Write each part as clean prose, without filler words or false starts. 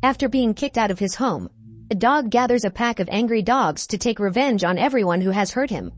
After being kicked out of his home, a dog gathers a pack of angry dogs to take revenge on everyone who has hurt him.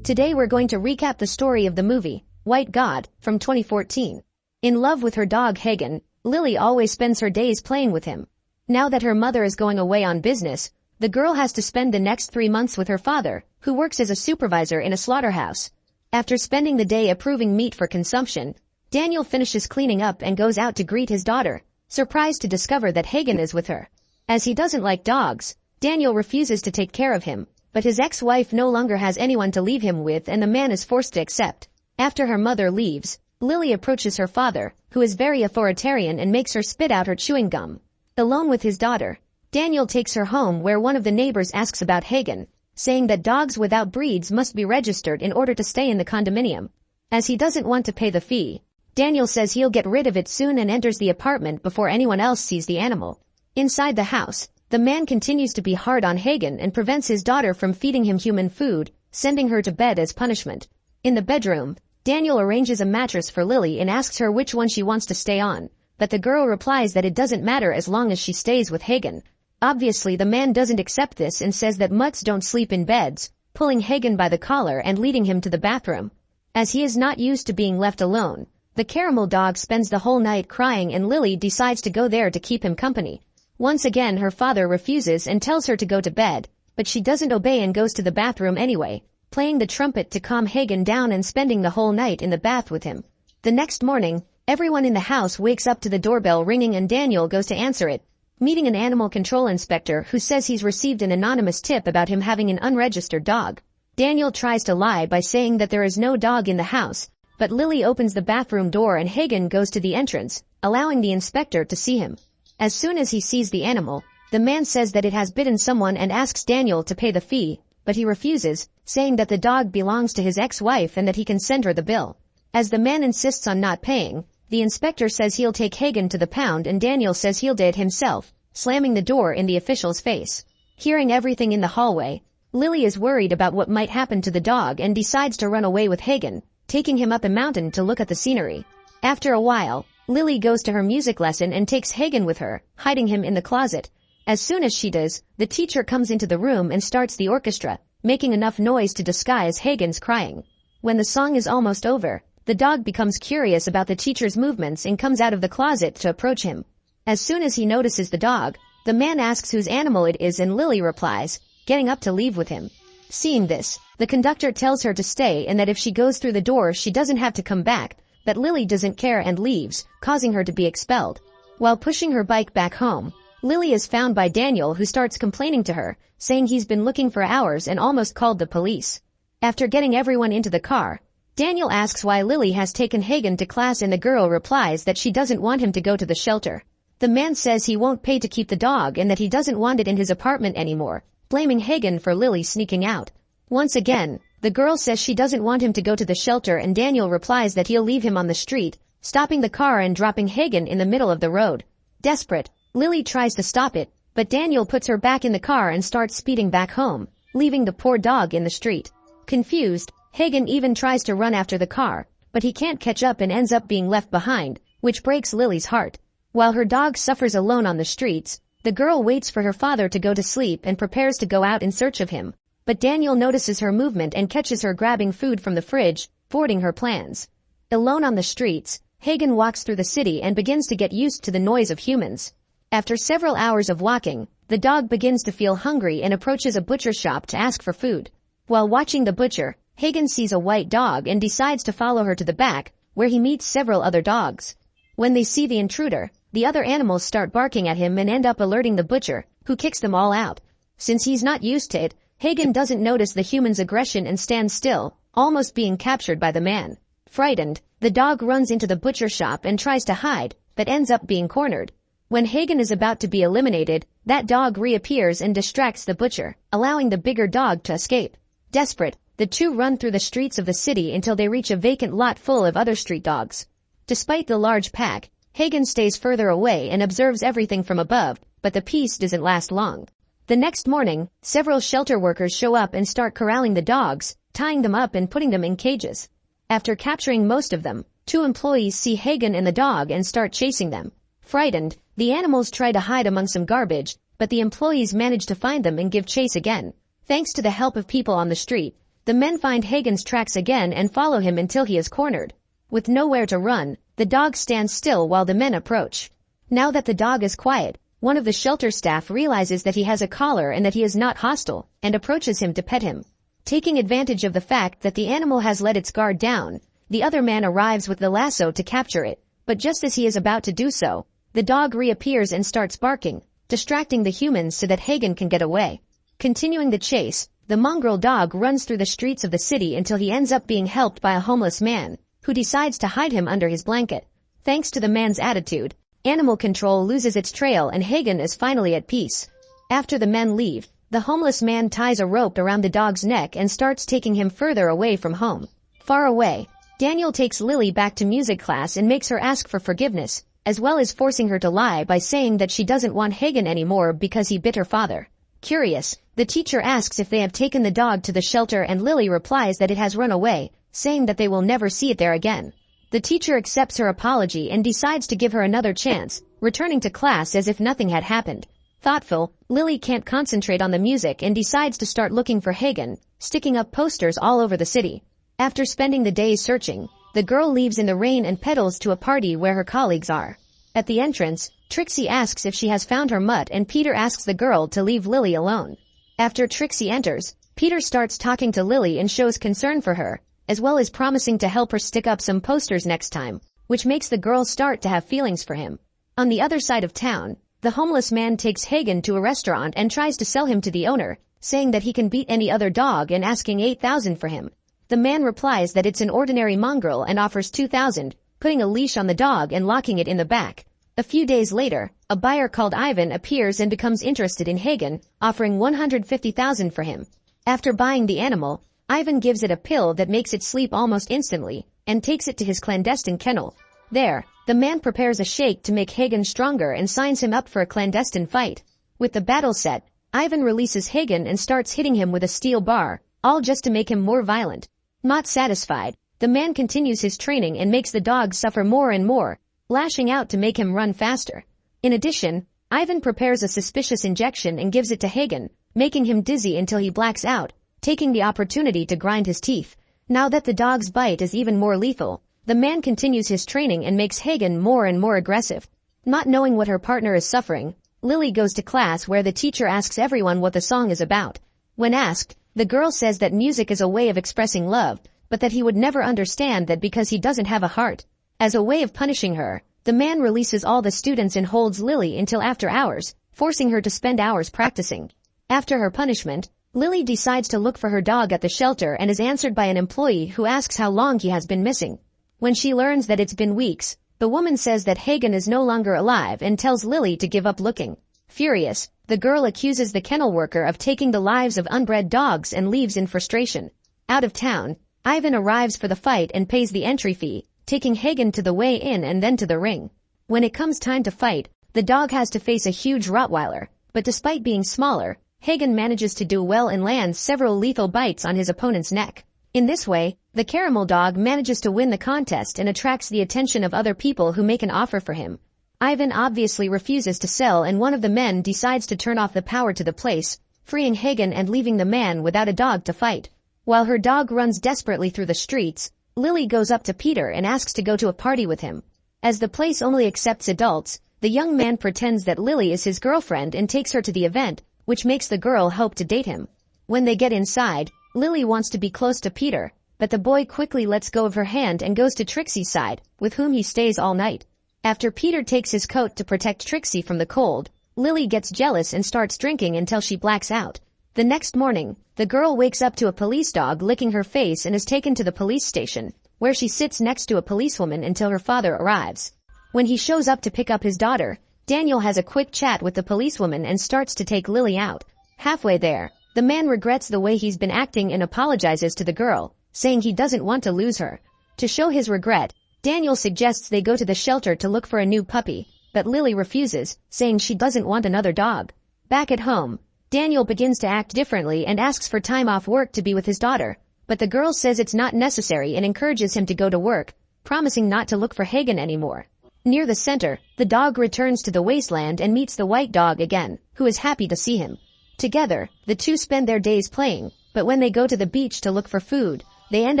Today we're going to recap the story of the movie, White God, from 2014. In love with her dog Hagen, Lily always spends her days playing with him. Now that her mother is going away on business, the girl has to spend the next 3 months with her father, who works as a supervisor in a slaughterhouse. After spending the day approving meat for consumption, Daniel finishes cleaning up and goes out to greet his daughter, surprised to discover that Hagen is with her. As he doesn't like dogs, Daniel refuses to take care of him, but his ex-wife no longer has anyone to leave him with and the man is forced to accept. After her mother leaves, Lily approaches her father, who is very authoritarian and makes her spit out her chewing gum. Alone with his daughter, Daniel takes her home where one of the neighbors asks about Hagen, saying that dogs without breeds must be registered in order to stay in the condominium. As he doesn't want to pay the fee, Daniel says he'll get rid of it soon and enters the apartment before anyone else sees the animal. Inside the house, the man continues to be hard on Hagen and prevents his daughter from feeding him human food, sending her to bed as punishment. In the bedroom, Daniel arranges a mattress for Lily and asks her which one she wants to stay on, but the girl replies that it doesn't matter as long as she stays with Hagen. Obviously the man doesn't accept this and says that mutts don't sleep in beds, pulling Hagen by the collar and leading him to the bathroom. As he is not used to being left alone, the caramel dog spends the whole night crying and Lily decides to go there to keep him company. Once again her father refuses and tells her to go to bed, but she doesn't obey and goes to the bathroom anyway, playing the trumpet to calm Hagen down and spending the whole night in the bath with him. The next morning, everyone in the house wakes up to the doorbell ringing and Daniel goes to answer it, meeting an animal control inspector who says he's received an anonymous tip about him having an unregistered dog. Daniel tries to lie by saying that there is no dog in the house, but Lily opens the bathroom door and Hagen goes to the entrance, allowing the inspector to see him. As soon as he sees the animal, the man says that it has bitten someone and asks Daniel to pay the fee, but he refuses, saying that the dog belongs to his ex-wife and that he can send her the bill. As the man insists on not paying, the inspector says he'll take Hagen to the pound and Daniel says he'll do it himself, slamming the door in the official's face. Hearing everything in the hallway, Lily is worried about what might happen to the dog and decides to run away with Hagen, taking him up a mountain to look at the scenery. After a while, Lily goes to her music lesson and takes Hagen with her, hiding him in the closet. As soon as she does, the teacher comes into the room and starts the orchestra, making enough noise to disguise Hagen's crying. When the song is almost over, the dog becomes curious about the teacher's movements and comes out of the closet to approach him. As soon as he notices the dog, the man asks whose animal it is and Lily replies, getting up to leave with him. Seeing this, the conductor tells her to stay and that if she goes through the door she doesn't have to come back, but Lily doesn't care and leaves, causing her to be expelled. While pushing her bike back home, Lily is found by Daniel who starts complaining to her, saying he's been looking for hours and almost called the police. After getting everyone into the car, Daniel asks why Lily has taken Hagen to class and the girl replies that she doesn't want him to go to the shelter. The man says he won't pay to keep the dog and that he doesn't want it in his apartment anymore, blaming Hagen for Lily sneaking out. Once again, the girl says she doesn't want him to go to the shelter and Daniel replies that he'll leave him on the street, stopping the car and dropping Hagen in the middle of the road. Desperate, Lily tries to stop it, but Daniel puts her back in the car and starts speeding back home, leaving the poor dog in the street. Confused, Hagen even tries to run after the car, but he can't catch up and ends up being left behind, which breaks Lily's heart. While her dog suffers alone on the streets, the girl waits for her father to go to sleep and prepares to go out in search of him. But Daniel notices her movement and catches her grabbing food from the fridge, thwarting her plans. Alone on the streets, Hagen walks through the city and begins to get used to the noise of humans. After several hours of walking, the dog begins to feel hungry and approaches a butcher shop to ask for food. While watching the butcher, Hagen sees a white dog and decides to follow her to the back, where he meets several other dogs. When they see the intruder, the other animals start barking at him and end up alerting the butcher, who kicks them all out. Since he's not used to it, Hagen doesn't notice the human's aggression and stands still, almost being captured by the man. Frightened, the dog runs into the butcher shop and tries to hide, but ends up being cornered. When Hagen is about to be eliminated, that dog reappears and distracts the butcher, allowing the bigger dog to escape. Desperate, the two run through the streets of the city until they reach a vacant lot full of other street dogs. Despite the large pack, Hagen stays further away and observes everything from above, but the peace doesn't last long. The next morning, several shelter workers show up and start corralling the dogs, tying them up and putting them in cages. After capturing most of them, two employees see Hagen and the dog and start chasing them. Frightened, the animals try to hide among some garbage, but the employees manage to find them and give chase again. Thanks to the help of people on the street, the men find Hagen's tracks again and follow him until he is cornered. With nowhere to run, the dog stands still while the men approach. Now that the dog is quiet, one of the shelter staff realizes that he has a collar and that he is not hostile, and approaches him to pet him. Taking advantage of the fact that the animal has let its guard down, the other man arrives with the lasso to capture it, but just as he is about to do so, the dog reappears and starts barking, distracting the humans so that Hagen can get away. Continuing the chase, the mongrel dog runs through the streets of the city until he ends up being helped by a homeless man, who decides to hide him under his blanket. Thanks to the man's attitude, animal control loses its trail and Hagen is finally at peace. After the men leave, the homeless man ties a rope around the dog's neck and starts taking him further away from home. Far away, Daniel takes Lily back to music class and makes her ask for forgiveness, as well as forcing her to lie by saying that she doesn't want Hagen anymore because he bit her father. Curious, the teacher asks if they have taken the dog to the shelter and Lily replies that it has run away, saying that they will never see it there again. The teacher accepts her apology and decides to give her another chance, returning to class as if nothing had happened. Thoughtful, Lily can't concentrate on the music and decides to start looking for Hagen, sticking up posters all over the city. After spending the day searching, the girl leaves in the rain and pedals to a party where her colleagues are. At the entrance, Trixie asks if she has found her mutt and Peter asks the girl to leave Lily alone. After Trixie enters, Peter starts talking to Lily and shows concern for her, as well as promising to help her stick up some posters next time, which makes the girl start to have feelings for him. On the other side of town, the homeless man takes Hagen to a restaurant and tries to sell him to the owner, saying that he can beat any other dog and asking $8,000 for him. The man replies that it's an ordinary mongrel and offers $2,000, putting a leash on the dog and locking it in the back. A few days later, a buyer called Ivan appears and becomes interested in Hagen, offering $150,000 for him. After buying the animal, Ivan gives it a pill that makes it sleep almost instantly, and takes it to his clandestine kennel. There, the man prepares a shake to make Hagen stronger and signs him up for a clandestine fight. With the battle set, Ivan releases Hagen and starts hitting him with a steel bar, all just to make him more violent. Not satisfied, the man continues his training and makes the dog suffer more and more, lashing out to make him run faster. In addition, Ivan prepares a suspicious injection and gives it to Hagen, making him dizzy until he blacks out, taking the opportunity to grind his teeth. Now that the dog's bite is even more lethal, the man continues his training and makes Hagen more and more aggressive. Not knowing what her partner is suffering, Lily goes to class where the teacher asks everyone what the song is about. When asked, the girl says that music is a way of expressing love, but that he would never understand that because he doesn't have a heart. As a way of punishing her, the man releases all the students and holds Lily until after hours, forcing her to spend hours practicing. After her punishment, Lily decides to look for her dog at the shelter and is answered by an employee who asks how long he has been missing. When she learns that it's been weeks, the woman says that Hagen is no longer alive and tells Lily to give up looking. Furious, the girl accuses the kennel worker of taking the lives of unbred dogs and leaves in frustration. Out of town, Ivan arrives for the fight and pays the entry fee, taking Hagen to the weigh-in and then to the ring. When it comes time to fight, the dog has to face a huge Rottweiler, but despite being smaller, Hagen manages to do well and lands several lethal bites on his opponent's neck. In this way, the caramel dog manages to win the contest and attracts the attention of other people who make an offer for him. Ivan obviously refuses to sell and one of the men decides to turn off the power to the place, freeing Hagen and leaving the man without a dog to fight. While her dog runs desperately through the streets, Lily goes up to Peter and asks to go to a party with him. As the place only accepts adults, the young man pretends that Lily is his girlfriend and takes her to the event, which makes the girl hope to date him. When they get inside, Lily wants to be close to Peter, but the boy quickly lets go of her hand and goes to Trixie's side, with whom he stays all night. After Peter takes his coat to protect Trixie from the cold, Lily gets jealous and starts drinking until she blacks out. The next morning, the girl wakes up to a police dog licking her face and is taken to the police station, where she sits next to a policewoman until her father arrives. When he shows up to pick up his daughter, Daniel has a quick chat with the policewoman and starts to take Lily out. Halfway there, the man regrets the way he's been acting and apologizes to the girl, saying he doesn't want to lose her. To show his regret, Daniel suggests they go to the shelter to look for a new puppy, but Lily refuses, saying she doesn't want another dog. Back at home, Daniel begins to act differently and asks for time off work to be with his daughter, but the girl says it's not necessary and encourages him to go to work, promising not to look for Hagen anymore. Near the center, the dog returns to the wasteland and meets the white dog again, who is happy to see him. Together, the two spend their days playing, but when they go to the beach to look for food, they end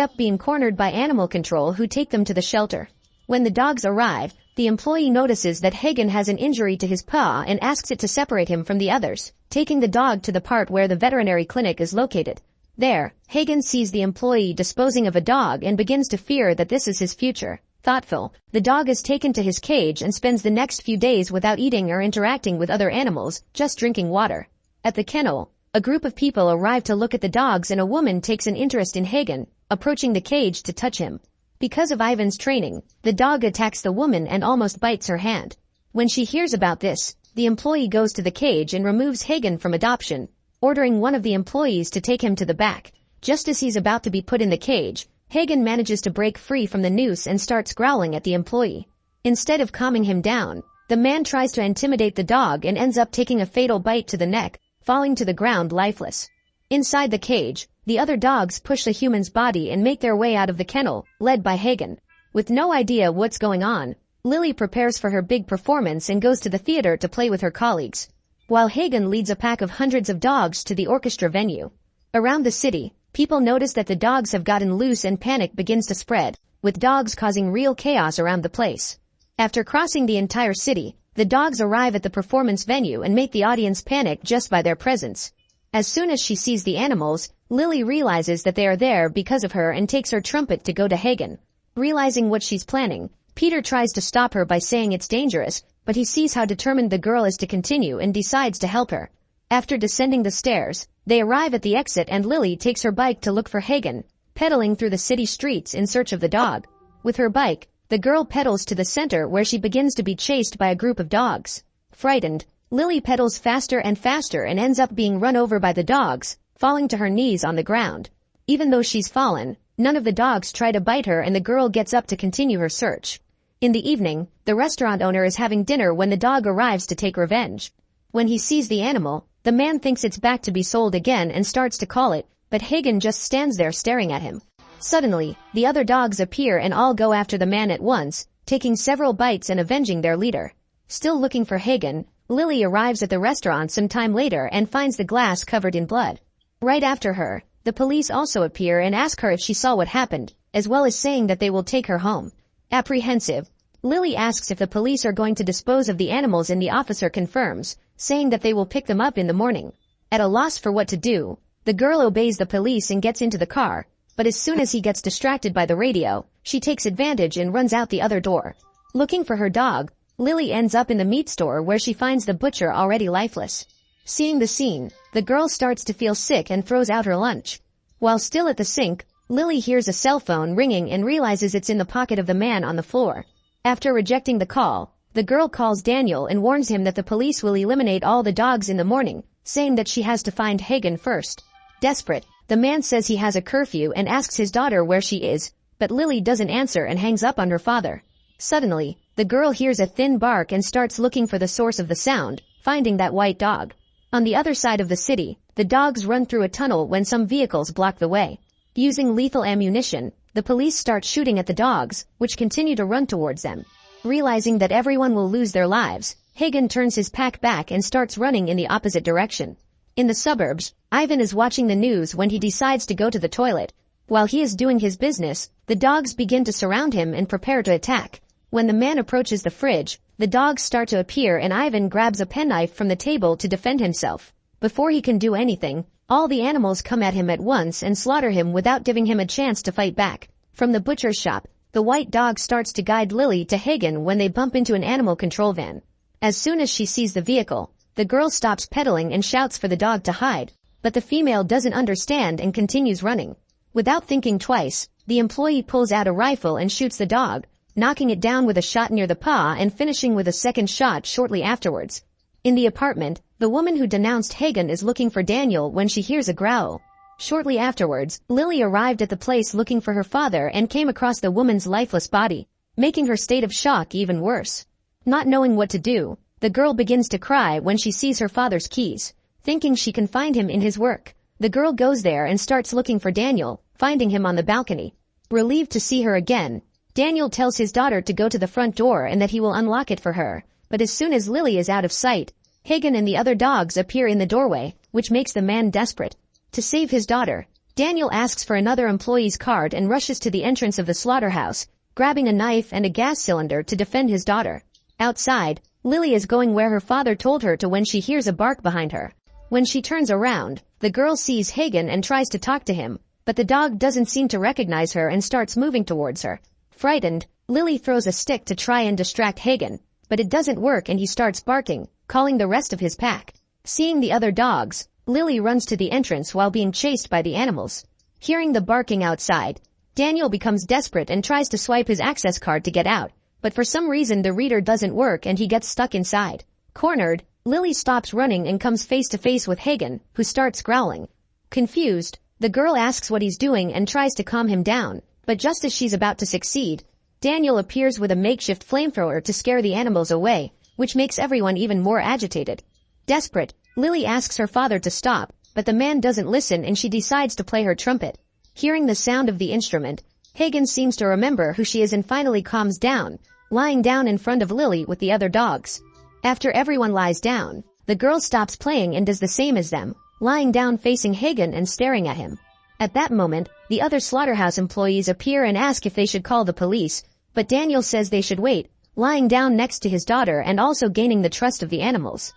up being cornered by animal control who take them to the shelter. When the dogs arrive, the employee notices that Hagen has an injury to his paw and asks it to separate him from the others, taking the dog to the part where the veterinary clinic is located. There, Hagen sees the employee disposing of a dog and begins to fear that this is his future. Thoughtful, the dog is taken to his cage and spends the next few days without eating or interacting with other animals, just drinking water. At the kennel, a group of people arrive to look at the dogs and a woman takes an interest in Hagen, approaching the cage to touch him. Because of Ivan's training, the dog attacks the woman and almost bites her hand. When she hears about this, the employee goes to the cage and removes Hagen from adoption, ordering one of the employees to take him to the back. Just as he's about to be put in the cage, Hagen manages to break free from the noose and starts growling at the employee. Instead of calming him down, the man tries to intimidate the dog and ends up taking a fatal bite to the neck, falling to the ground lifeless. Inside the cage, the other dogs push the human's body and make their way out of the kennel, led by Hagen. With no idea what's going on, Lily prepares for her big performance and goes to the theater to play with her colleagues, while Hagen leads a pack of hundreds of dogs to the orchestra venue. Around the city, people notice that the dogs have gotten loose and panic begins to spread, with dogs causing real chaos around the place. After crossing the entire city, the dogs arrive at the performance venue and make the audience panic just by their presence. As soon as she sees the animals, Lily realizes that they are there because of her and takes her trumpet to go to Hagen. Realizing what she's planning, Peter tries to stop her by saying it's dangerous, but he sees how determined the girl is to continue and decides to help her. After descending the stairs, they arrive at the exit and Lily takes her bike to look for Hagen, pedaling through the city streets in search of the dog. With her bike, the girl pedals to the center where she begins to be chased by a group of dogs. Frightened, Lily pedals faster and faster and ends up being run over by the dogs, falling to her knees on the ground. Even though she's fallen, none of the dogs try to bite her and the girl gets up to continue her search. In the evening, the restaurant owner is having dinner when the dog arrives to take revenge. When he sees the animal, the man thinks it's back to be sold again and starts to call it, but Hagen just stands there staring at him. Suddenly, the other dogs appear and all go after the man at once, taking several bites and avenging their leader. Still looking for Hagen, Lily arrives at the restaurant some time later and finds the glass covered in blood. Right after her, the police also appear and ask her if she saw what happened, as well as saying that they will take her home. Apprehensive, Lily asks if the police are going to dispose of the animals and the officer confirms, saying that they will pick them up in the morning. At a loss for what to do, the girl obeys the police and gets into the car, but as soon as he gets distracted by the radio, she takes advantage and runs out the other door. Looking for her dog, Lily ends up in the meat store where she finds the butcher already lifeless. Seeing the scene, the girl starts to feel sick and throws out her lunch. While still at the sink, Lily hears a cell phone ringing and realizes it's in the pocket of the man on the floor. After rejecting the call, the girl calls Daniel and warns him that the police will eliminate all the dogs in the morning, saying that she has to find Hagen first. Desperate, the man says he has a curfew and asks his daughter where she is, but Lily doesn't answer and hangs up on her father. Suddenly, the girl hears a thin bark and starts looking for the source of the sound, finding that white dog. On the other side of the city, the dogs run through a tunnel when some vehicles block the way. Using lethal ammunition, the police start shooting at the dogs, which continue to run towards them. Realizing that everyone will lose their lives, Hagen turns his pack back and starts running in the opposite direction. In the suburbs, Ivan is watching the news when he decides to go to the toilet. While he is doing his business, the dogs begin to surround him and prepare to attack. When the man approaches the fridge, the dogs start to appear and Ivan grabs a penknife from the table to defend himself. Before he can do anything, all the animals come at him at once and slaughter him without giving him a chance to fight back. From the butcher's shop, the white dog starts to guide Lily to Hagen when they bump into an animal control van. As soon as she sees the vehicle, the girl stops pedaling and shouts for the dog to hide, but the female doesn't understand and continues running. Without thinking twice, the employee pulls out a rifle and shoots the dog, knocking it down with a shot near the paw and finishing with a second shot shortly afterwards. In the apartment, the woman who denounced Hagen is looking for Daniel when she hears a growl. Shortly afterwards, Lily arrived at the place looking for her father and came across the woman's lifeless body, making her state of shock even worse. Not knowing what to do, the girl begins to cry when she sees her father's keys. Thinking she can find him in his work, the girl goes there and starts looking for Daniel, finding him on the balcony. Relieved to see her again, Daniel tells his daughter to go to the front door and that he will unlock it for her, but as soon as Lily is out of sight, Hagen and the other dogs appear in the doorway, which makes the man desperate. To save his daughter, Daniel asks for another employee's card and rushes to the entrance of the slaughterhouse, grabbing a knife and a gas cylinder to defend his daughter. Outside, Lily is going where her father told her to when she hears a bark behind her. When she turns around, the girl sees Hagen and tries to talk to him, but the dog doesn't seem to recognize her and starts moving towards her. Frightened, Lily throws a stick to try and distract Hagen, but it doesn't work and he starts barking, calling the rest of his pack. Seeing the other dogs, Lily runs to the entrance while being chased by the animals. Hearing the barking outside, Daniel becomes desperate and tries to swipe his access card to get out, but for some reason the reader doesn't work and he gets stuck inside. Cornered, Lily stops running and comes face to face with Hagen, who starts growling. Confused, the girl asks what he's doing and tries to calm him down, but just as she's about to succeed, Daniel appears with a makeshift flamethrower to scare the animals away, which makes everyone even more agitated. Desperate, Lily asks her father to stop, but the man doesn't listen and she decides to play her trumpet. Hearing the sound of the instrument, Hagen seems to remember who she is and finally calms down, lying down in front of Lily with the other dogs. After everyone lies down, the girl stops playing and does the same as them, lying down facing Hagen and staring at him. At that moment, the other slaughterhouse employees appear and ask if they should call the police, but Daniel says they should wait, lying down next to his daughter and also gaining the trust of the animals.